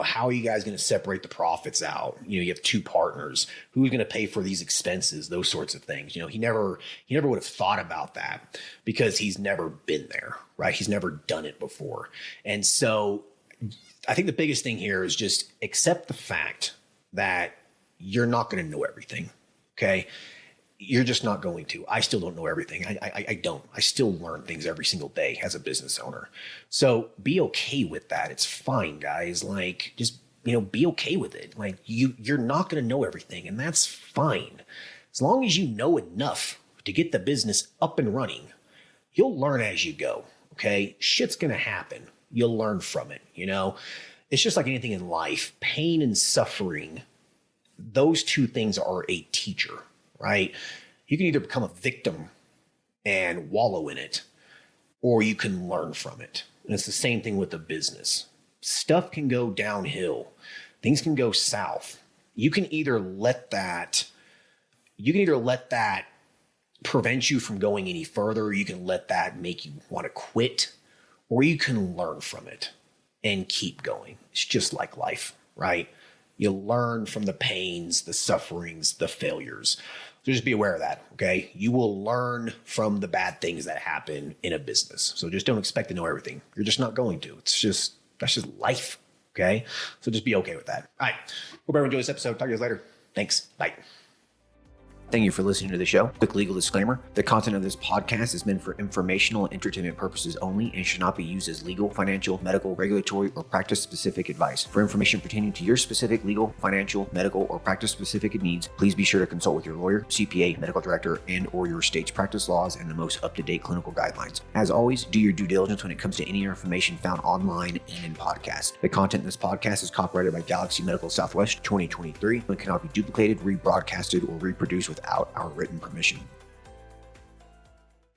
How are you guys going to separate the profits out? You have two partners. Who's going to pay for these expenses? Those sorts of things. He never would have thought about that because he's never been there, right? He's never done it before. And so I think the biggest thing here is just accept the fact that you're not going to know everything. Okay. You're just not going to. I still don't know everything. I don't. I still learn things every single day as a business owner. So be okay with that. It's fine, guys. Like, just, be okay with it. Like, you're not going to know everything, and that's fine. As long as you know enough to get the business up and running, you'll learn as you go. Okay. Shit's going to happen. You'll learn from it. It's just like anything in life, pain and suffering. Those two things are a teacher. Right? You can either become a victim and wallow in it, or you can learn from it. And it's the same thing with a business. Stuff can go downhill. Things can go south. You can either let that prevent you from going any further, or you can let that make you want to quit, or you can learn from it and keep going. It's just like life, right? You learn from the pains, the sufferings, the failures. So just be aware of that, okay? You will learn from the bad things that happen in a business. So just don't expect to know everything. You're just not going to. That's just life, okay? So just be okay with that. All right. Hope everyone enjoyed this episode. Talk to you guys later. Thanks. Bye. Thank you for listening to the show. Quick legal disclaimer. The content of this podcast is meant for informational and entertainment purposes only and should not be used as legal, financial, medical, regulatory, or practice-specific advice. For information pertaining to your specific legal, financial, medical, or practice-specific needs, please be sure to consult with your lawyer, CPA, medical director, and or your state's practice laws and the most up-to-date clinical guidelines. As always, do your due diligence when it comes to any information found online and in podcasts. The content in this podcast is copyrighted by Galaxy Medical Southwest 2023 and cannot be duplicated, rebroadcasted, or reproduced without our written permission.